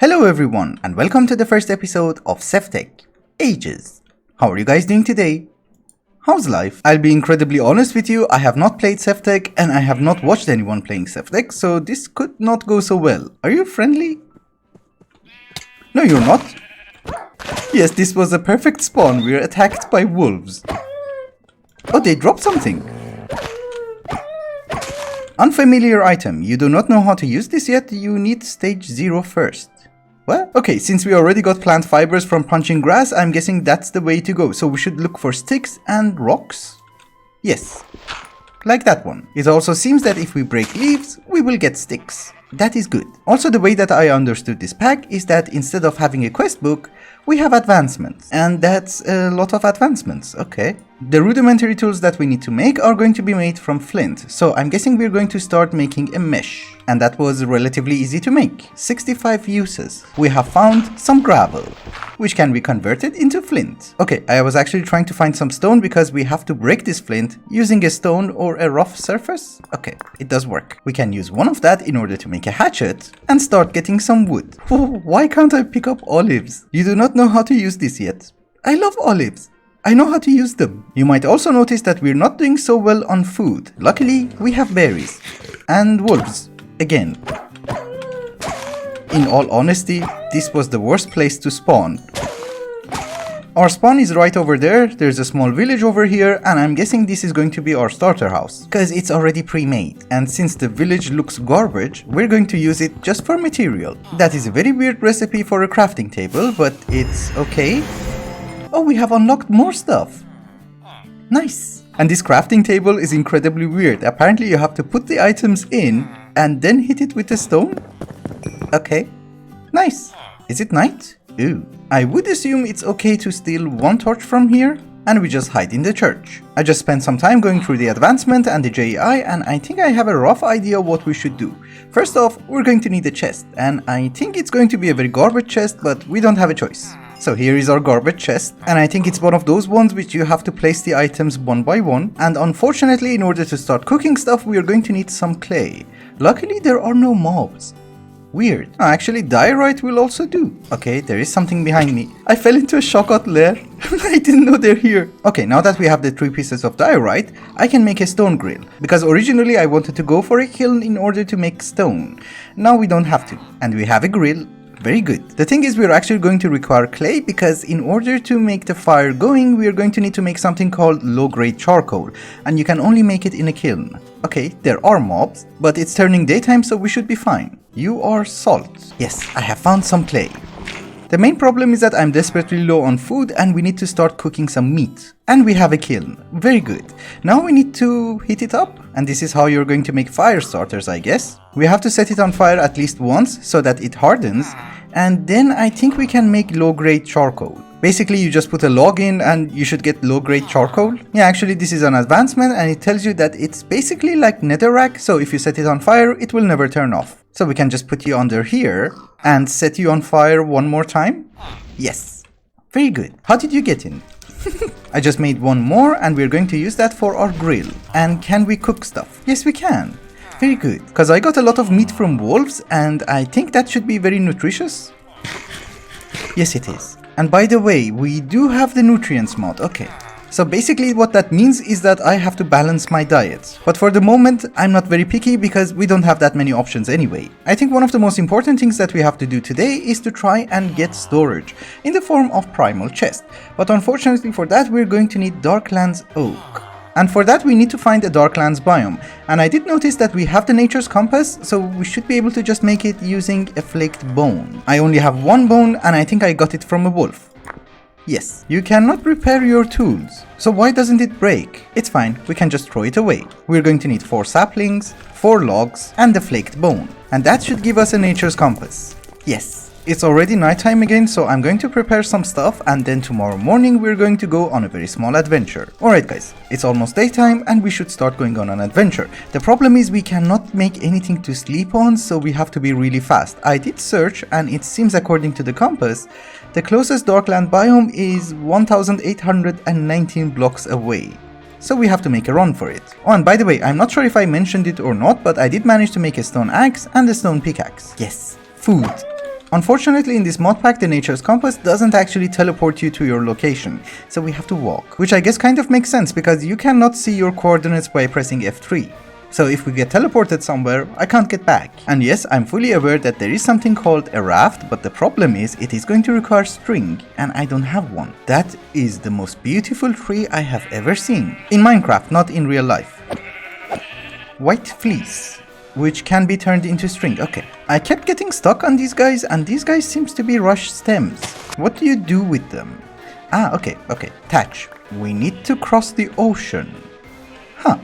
Hello everyone and welcome to the first episode of SevTech Ages. How are you guys doing today? How's life? I'll be incredibly honest with you, I have not played SevTech and I have not watched anyone playing SevTech, so this could not go so well. Are you friendly? No, you're not. Yes, this was a perfect spawn. We're attacked by wolves. Oh, they dropped something. Unfamiliar item. You do not know how to use this yet. You need stage 0 first. What? Okay, since we already got plant fibers from punching grass, I'm guessing that's the way to go. So we should look for sticks and rocks? Yes. Like that one. It also seems that if we break leaves, we will get sticks. That is good. Also, the way that I understood this pack is that instead of having a quest book, we have advancements. And that's a lot of advancements, okay. The rudimentary tools that we need to make are going to be made from flint. So I'm guessing we're going to start making a mesh. And that was relatively easy to make. 65 uses. We have found some gravel, which can be converted into flint. Okay, I was actually trying to find some stone because we have to break this flint using a stone or a rough surface. Okay, it does work. We can use one of that in order to make a hatchet and start getting some wood. Oh, why can't I pick up olives? You do not know how to use this yet. I love olives. I know how to use them. You might also notice that we're not doing so well on food. Luckily, we have berries. And wolves. Again. In all honesty, this was the worst place to spawn. Our spawn is right over there, there's a small village over here, and I'm guessing this is going to be our starter house, because it's already pre-made. And since the village looks garbage, we're going to use it just for material. That is a very weird recipe for a crafting table, but it's okay. Oh, we have unlocked more stuff. Nice. And this crafting table is incredibly weird. Apparently you have to put the items in and then hit it with a stone. Okay. Nice. Is it night? Ooh. I would assume it's okay to steal one torch from here and we just hide in the church. I just spent some time going through the advancement and the JEI and I think I have a rough idea what we should do. First off, we're going to need a chest and I think it's going to be a very garbage chest, but we don't have a choice. So here is our garbage chest, and I think it's one of those ones which you have to place the items one by one, and unfortunately in order to start cooking stuff we are going to need some clay. Luckily there are no mobs. Weird. Actually diorite will also do. Okay, there is something behind me. I fell into a shockout lair. I didn't know they're here. Okay, now that we have the 3 pieces of diorite, I can make a stone grill. Because originally I wanted to go for a kiln in order to make stone. Now we don't have to. And we have a grill. Very good. The thing is we're actually going to require clay because in order to make the fire going, we're going to need to make something called low-grade charcoal. And you can only make it in a kiln. Okay, there are mobs, but it's turning daytime so we should be fine. You are salt. Yes, I have found some clay. The main problem is that I'm desperately low on food and we need to start cooking some meat. And we have a kiln. Very good. Now we need to heat it up. And this is how you're going to make fire starters, I guess. We have to set it on fire at least once so that it hardens. And then I think we can make low-grade charcoal. Basically, you just put a log in and you should get low-grade charcoal. Yeah, actually this is an advancement and it tells you that it's basically like netherrack. So if you set it on fire, it will never turn off. So we can just put you under here and set you on fire one more time. Yes. Very good. How did you get in? I just made one more and we're going to use that for our grill. And can we cook stuff? Yes, we can. Very good. Because I got a lot of meat from wolves and I think that should be very nutritious. Yes, it is. And by the way, we do have the nutrients mod. Okay. So basically what that means is that I have to balance my diet. But for the moment, I'm not very picky because we don't have that many options anyway. I think one of the most important things that we have to do today is to try and get storage in the form of primal chest. But unfortunately for that, we're going to need Darklands oak. And for that we need to find a Darklands biome. And I did notice that we have the nature's compass, so we should be able to just make it using a flaked bone. I only have one bone and I think I got it from a wolf. Yes, you cannot repair your tools. So why doesn't it break? It's fine, we can just throw it away. We're going to need 4 saplings, 4 logs, and the flaked bone. And that should give us a nature's compass. Yes. It's already nighttime again, so I'm going to prepare some stuff and then tomorrow morning we're going to go on a very small adventure. Alright guys, it's almost daytime and we should start going on an adventure. The problem is we cannot make anything to sleep on, so we have to be really fast. I did search and it seems according to the compass, the closest Darkland biome is 1819 blocks away. So we have to make a run for it. Oh, and by the way, I'm not sure if I mentioned it or not, but I did manage to make a stone axe and a stone pickaxe. Yes, food. Unfortunately, in this mod pack, the Nature's Compass doesn't actually teleport you to your location, so we have to walk. Which I guess kind of makes sense because you cannot see your coordinates by pressing F3. So if we get teleported somewhere, I can't get back. And yes, I'm fully aware that there is something called a raft, but the problem is it is going to require string, and I don't have one. That is the most beautiful tree I have ever seen. In Minecraft, not in real life. White fleece, which can be turned into string. Okay. I kept getting stuck on these guys, and these guys seems to be rush stems. What do you do with them? Ah, okay. Thatch. We need to cross the ocean. Huh.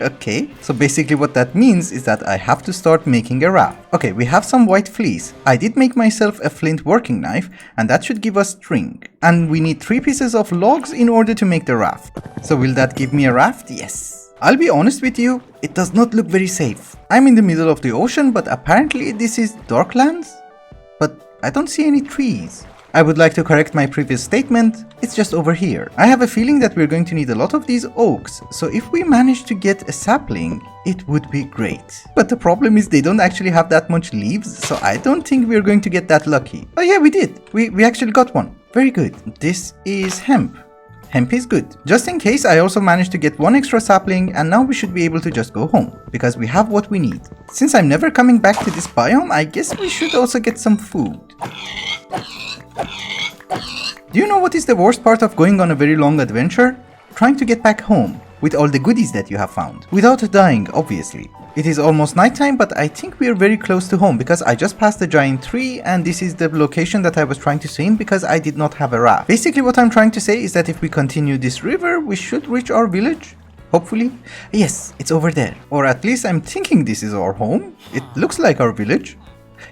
Okay, so basically what that means is that I have to start making a raft. Okay, we have some white fleece. I did make myself a flint working knife, and that should give us string. And we need 3 pieces of logs in order to make the raft. So will that give me a raft? Yes. I'll be honest with you, it does not look very safe. I'm in the middle of the ocean, but apparently this is Darklands? But I don't see any trees. I would like to correct my previous statement, it's just over here. I have a feeling that we're going to need a lot of these oaks, so if we manage to get a sapling, it would be great. But the problem is they don't actually have that much leaves, so I don't think we're going to get that lucky. Oh yeah, we did. We actually got one. Very good. This is hemp. Hemp is good. Just in case, I also managed to get 1 extra sapling, and now we should be able to just go home, because we have what we need. Since I'm never coming back to this biome, I guess we should also get some food. Do you know what is the worst part of going on a very long adventure? Trying to get back home, with all the goodies that you have found. Without dying, obviously. It is almost nighttime, but I think we are very close to home because I just passed the giant tree and this is the location that I was trying to swim because I did not have a raft. Basically what I'm trying to say is that if we continue this river, we should reach our village. Hopefully. Yes, it's over there. Or at least I'm thinking this is our home. It looks like our village.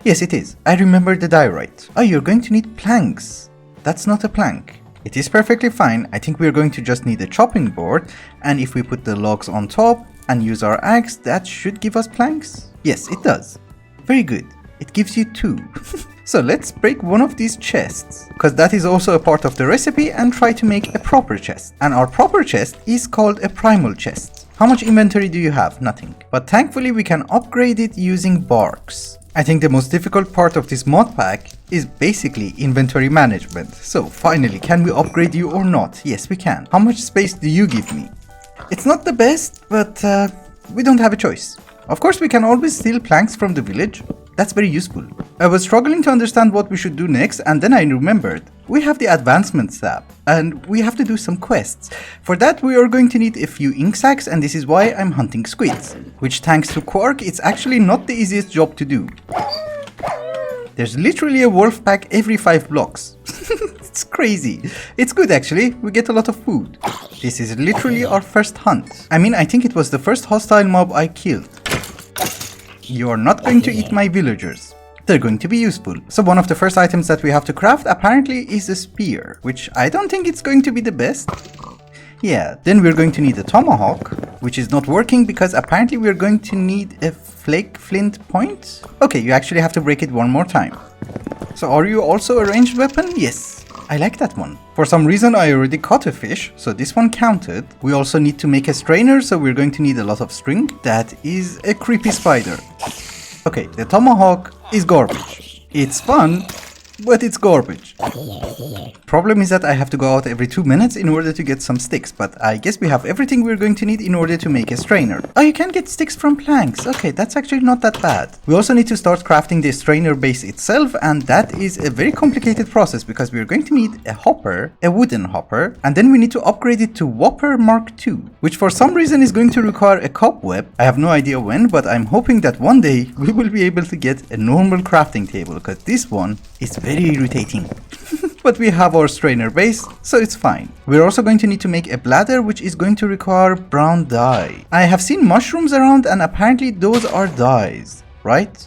Yes, it is. I remember the diorite. Oh, you're going to need planks. That's not a plank. It is perfectly fine. I think we're going to just need a chopping board, and if we put the logs on top and use our axe, that should give us planks. Yes, it does. Very good. It gives you 2. So let's break one of these chests, because that is also a part of the recipe, and try to make a proper chest. And our proper chest is called a primal chest. How much inventory do you have? Nothing. But thankfully we can upgrade it using barks. I think the most difficult part of this mod pack is basically inventory management. So finally, can we upgrade you or not? Yes, we can. How much space do you give me? It's not the best, but we don't have a choice. Of course, we can always steal planks from the village. That's very useful. I was struggling to understand what we should do next, and then I remembered. We have the advancements tab, and we have to do some quests. For that, we are going to need a few ink sacs, and this is why I'm hunting squids. Which, thanks to Quark, it's actually not the easiest job to do. There's literally a wolf pack every 5 blocks. It's crazy. It's good actually, we get a lot of food. This is literally our first hunt. I mean, I think it was the first hostile mob I killed. You are not going to eat my villagers. They're going to be useful. So one of the first items that we have to craft apparently is a spear, which I don't think it's going to be the best. Yeah, then we're going to need a tomahawk, which is not working because apparently we're going to need a flake flint point. Okay, you actually have to break it one more time. So are you also a ranged weapon? Yes, I like that one. For some reason I already caught a fish, so this one counted. We also need to make a strainer, so we're going to need a lot of string. That is a creepy spider. Okay, the tomahawk is garbage. It's fun, but it's garbage. Problem is that I have to go out every 2 minutes in order to get some sticks, but I guess we have everything we're going to need in order to make a strainer. Oh, you can get sticks from planks. Okay, that's actually not that bad. We also need to start crafting the strainer base itself, and that is a very complicated process because we're going to need a hopper, a wooden hopper, and then we need to upgrade it to Whopper Mark II, which for some reason is going to require a cobweb. I have no idea when, but I'm hoping that one day we will be able to get a normal crafting table, because this one is very irritating. But we have our strainer base, so it's fine. We're also going to need to make a bladder, which is going to require brown dye. I have seen mushrooms around, and apparently those are dyes, right?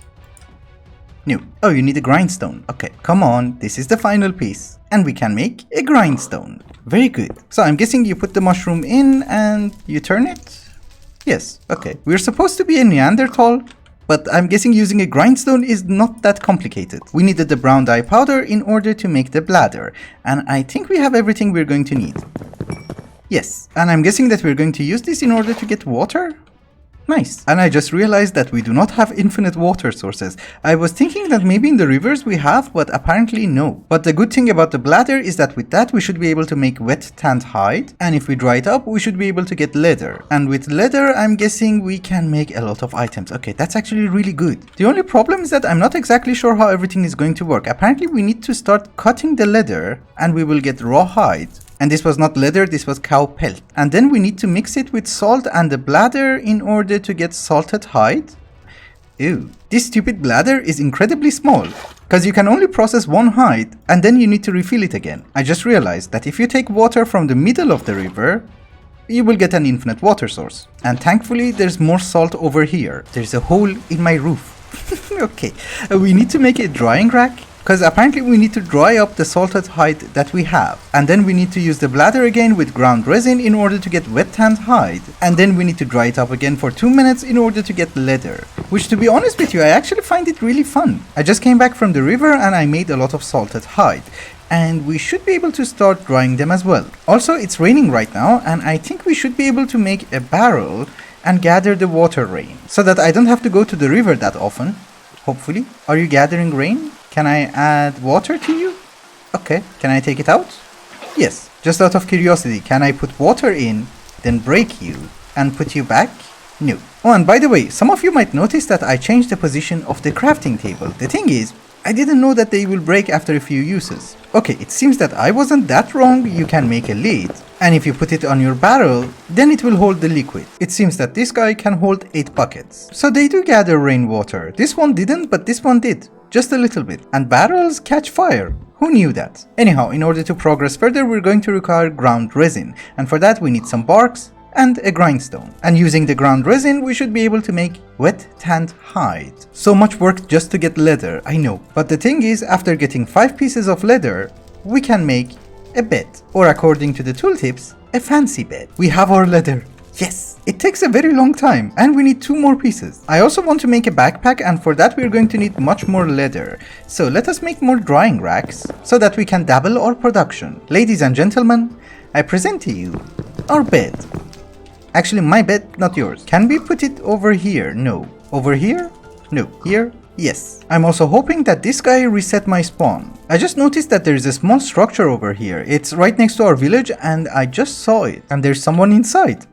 No. Oh, you need a grindstone. Okay, come on, this is the final piece. And we can make a grindstone. Very good. So I'm guessing you put the mushroom in and you turn it? Yes, okay. We're supposed to be a Neanderthal, but I'm guessing using a grindstone is not that complicated. We needed the brown dye powder in order to make the bladder, and I think we have everything we're going to need. Yes, and I'm guessing that we're going to use this in order to get water? Nice. And I just realized that we do not have infinite water sources. I was thinking that maybe in the rivers we have, but apparently no. But the good thing about the bladder is that with that we should be able to make wet tanned hide, and if we dry it up we should be able to get leather. And with leather I'm guessing we can make a lot of items. Okay, that's actually really good. The only problem is that I'm not exactly sure how everything is going to work. Apparently we need to start cutting the leather and we will get raw hide. And this was not leather, this was cow pelt. And then we need to mix it with salt and the bladder in order to get salted hide. Ew. This stupid bladder is incredibly small, because you can only process one hide and then you need to refill it again. I just realized that if you take water from the middle of the river, you will get an infinite water source. And thankfully there's more salt over here. There's a hole in my roof. Okay, we need to make a drying rack. Because apparently we need to dry up the salted hide that we have. And then we need to use the bladder again with ground resin in order to get wet tanned hide. And then we need to dry it up again for 2 minutes in order to get leather. Which, to be honest with you, I actually find it really fun. I just came back from the river and I made a lot of salted hide. And we should be able to start drying them as well. Also, it's raining right now and I think we should be able to make a barrel and gather the water rain. So that I don't have to go to the river that often. Hopefully. Are you gathering rain? Can I add water to you? Okay, can I take it out? Yes, just out of curiosity, can I put water in, then break you, and put you back? No. Oh, and by the way, some of you might notice that I changed the position of the crafting table. The thing is, I didn't know that they will break after a few uses. Okay, it seems that I wasn't that wrong. You can make a lid, and if you put it on your barrel, then it will hold the liquid. It seems that this guy can hold 8 buckets. So they do gather rainwater. This one didn't, but this one did. Just a little bit. And barrels catch fire. Who knew that? Anyhow, in order to progress further, we're going to require ground resin. And for that, we need some barks and a grindstone. And using the ground resin, we should be able to make wet tanned hide. So much work just to get leather, I know. But the thing is, after getting 5 pieces of leather, we can make a bed. Or according to the tooltips, a fancy bed. We have our leather. Yes! It takes a very long time and we need 2 more pieces. I also want to make a backpack, and for that we're going to need much more leather. So let us make more drying racks so that we can double our production. Ladies and gentlemen, I present to you our bed. Actually my bed, not yours. Can we put it over here? No. Over here? No. Here? Yes. I'm also hoping that this guy reset my spawn. I just noticed that there is a small structure over here. It's right next to our village and I just saw it. And there's someone inside.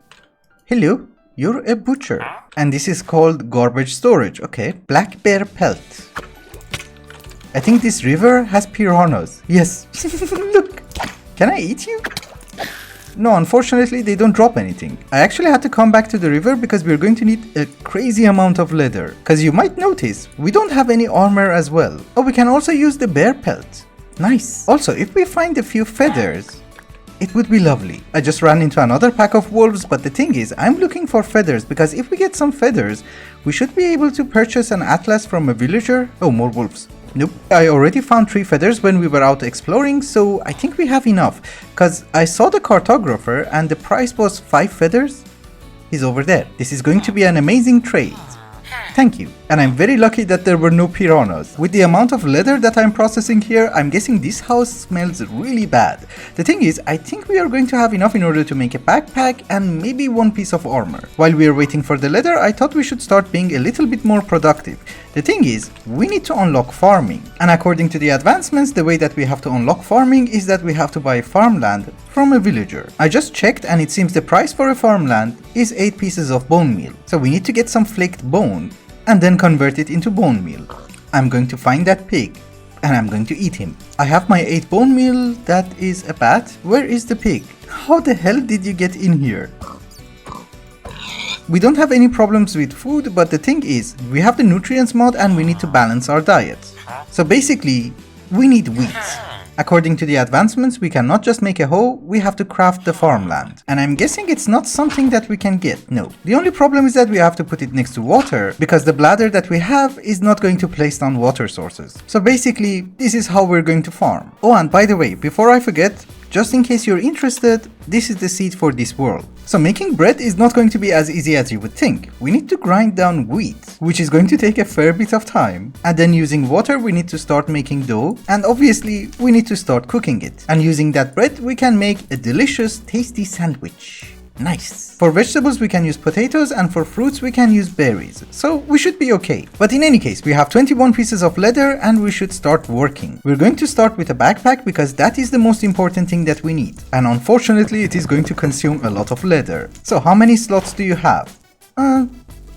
Hello, you're a butcher. And this is called garbage storage. Okay. Black bear pelt. I think this river has piranhas. Yes. Look. Can I eat you? No, unfortunately they don't drop anything. I actually had to come back to the river because we're going to need a crazy amount of leather. Because you might notice, we don't have any armor as well. Oh, we can also use the bear pelt. Nice. Also, if we find a few feathers, it would be lovely. I just ran into another pack of wolves, but the thing is, I'm looking for feathers because if we get some feathers, we should be able to purchase an atlas from a villager. Oh, more wolves. Nope. I already found 3 feathers when we were out exploring, so I think we have enough. Cause I saw the cartographer and the price was 5 feathers. He's over there. This is going to be an amazing trade. Thank you. And I'm very lucky that there were no piranhas. With the amount of leather that I'm processing here, I'm guessing this house smells really bad. The thing is, I think we are going to have enough in order to make a backpack and maybe 1 piece of armor. While we are waiting for the leather, I thought we should start being a little bit more productive. The thing is, we need to unlock farming. And according to the advancements, the way that we have to unlock farming is that we have to buy farmland from a villager. I just checked and it seems the price for a farmland is 8 pieces of bone meal. So we need to get some flaked bone and then convert it into bone meal. I'm going to find that pig and I'm going to eat him. I have my 8 bone meal. That is a bat. Where is the pig? How the hell did you get in here? We don't have any problems with food, but the thing is, we have the nutrients mod and we need to balance our diet. So basically, we need wheat. According to the advancements, we cannot just make a hoe, we have to craft the farmland. And I'm guessing it's not something that we can get, no. The only problem is that we have to put it next to water, because the bladder that we have is not going to place down water sources. So basically, this is how we're going to farm. Oh, and by the way, before I forget, just in case you're interested, this is the seed for this world. So making bread is not going to be as easy as you would think. We need to grind down wheat, which is going to take a fair bit of time. And then using water, we need to start making dough. And obviously, we need to start cooking it. And using that bread, we can make a delicious, tasty sandwich. Nice. For vegetables we can use potatoes, and for fruits we can use berries. So we should be okay. But in any case, we have 21 pieces of leather and we should start working. We're going to start with a backpack because that is the most important thing that we need. And unfortunately it is going to consume a lot of leather. So how many slots do you have?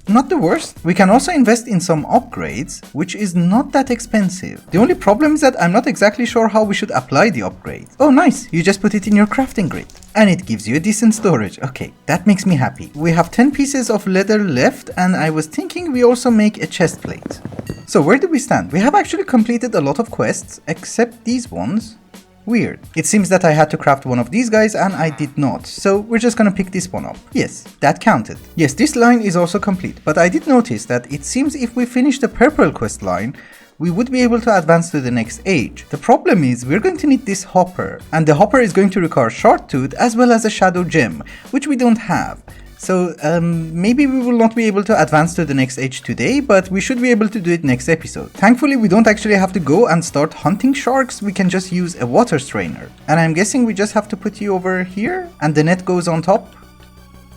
Not the worst. We can also invest in some upgrades, which is not that expensive. The only problem is that I'm not exactly sure how we should apply the upgrade. Oh nice, you just put it in your crafting grid. And it gives you a decent storage. Okay, that makes me happy. We have 10 pieces of leather left, and I was thinking we also make a chest plate. So where do we stand? We have actually completed a lot of quests, except these ones. Weird. It seems that I had to craft one of these guys and I did not, so we're just gonna pick this one up. Yes, that counted. Yes, this line is also complete, but I did notice that it seems if we finish the purple quest line, we would be able to advance to the next age. The problem is we're going to need this hopper, and the hopper is going to require short tooth as well as a shadow gem, which we don't have. So maybe we will not be able to advance to the next age today, but we should be able to do it next episode. Thankfully we don't actually have to go and start hunting sharks, we can just use a water strainer. And I'm guessing we just have to put you over here and the net goes on top?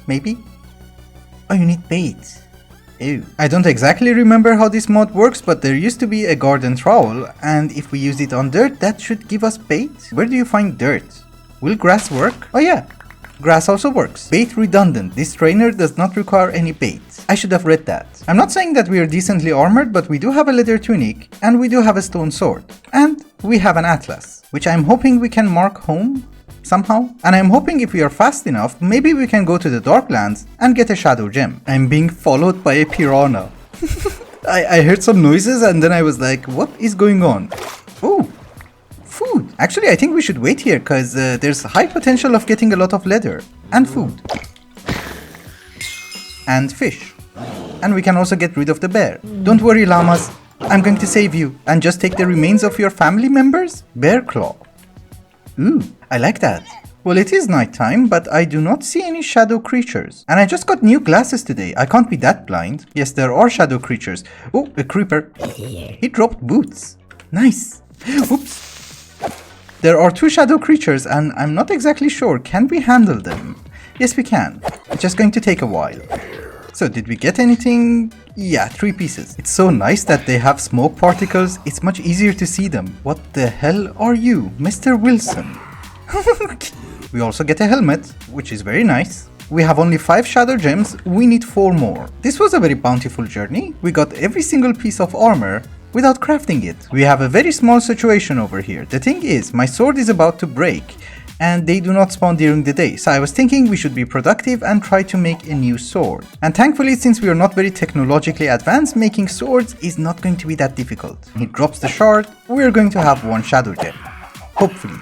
Maybe? Oh, you need bait. Ew. I don't exactly remember how this mod works, but there used to be a garden trowel, and if we use it on dirt that should give us bait? Where do you find dirt? Will grass work? Oh yeah. Grass also works. Bait redundant. This trainer does not require any bait. I should have read that. I'm not saying that we are decently armored, but we do have a leather tunic, and we do have a stone sword. And we have an atlas, which I'm hoping we can mark home somehow. And I'm hoping if we are fast enough, maybe we can go to the Darklands and get a shadow gem. I'm being followed by a piranha. I heard some noises and then I was like, what is going on? Oh. Food. Actually, I think we should wait here because there's high potential of getting a lot of leather and food and fish, and we can also get rid of the bear. Don't worry, llamas, I'm going to save you and just take the remains of your family members. Bear claw. Ooh, I like that. Well, it is nighttime, but I do not see any shadow creatures. And I just got new glasses today. I can't be that blind. Yes, there are shadow creatures. Oh, a creeper. He dropped boots. Nice. Oops. There are 2 shadow creatures and I'm not exactly sure, can we handle them? Yes we can, it's just going to take a while. So did we get anything? Yeah, 3 pieces. It's so nice that they have smoke particles, it's much easier to see them. What the hell are you, Mr. Wilson? We also get a helmet, which is very nice. We have only 5 shadow gems, we need 4 more. This was a very bountiful journey. We got every single piece of armor without crafting it. We have a very small situation over here. The thing is, my sword is about to break and they do not spawn during the day, so I was thinking we should be productive and try to make a new sword. And thankfully, since we are not very technologically advanced, making swords is not going to be that difficult. He drops the shard, we're going to have 1 shadow gem. Hopefully.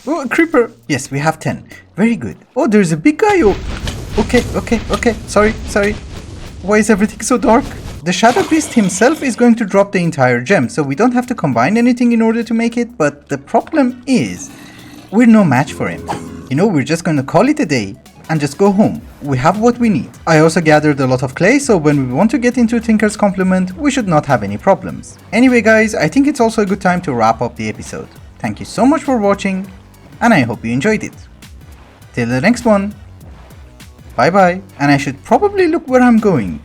Oh, a creeper! Yes, we have 10. Very good. Oh, there's a big guy. Oh, okay. Sorry. Why is everything so dark? The Shadow Beast himself is going to drop the entire gem, so we don't have to combine anything in order to make it, but the problem is, we're no match for him. You know, we're just going to call it a day and just go home. We have what we need. I also gathered a lot of clay, so when we want to get into Tinker's Complement, we should not have any problems. Anyway guys, I think it's also a good time to wrap up the episode. Thank you so much for watching, and I hope you enjoyed it. Till the next one. Bye bye, and I should probably look where I'm going.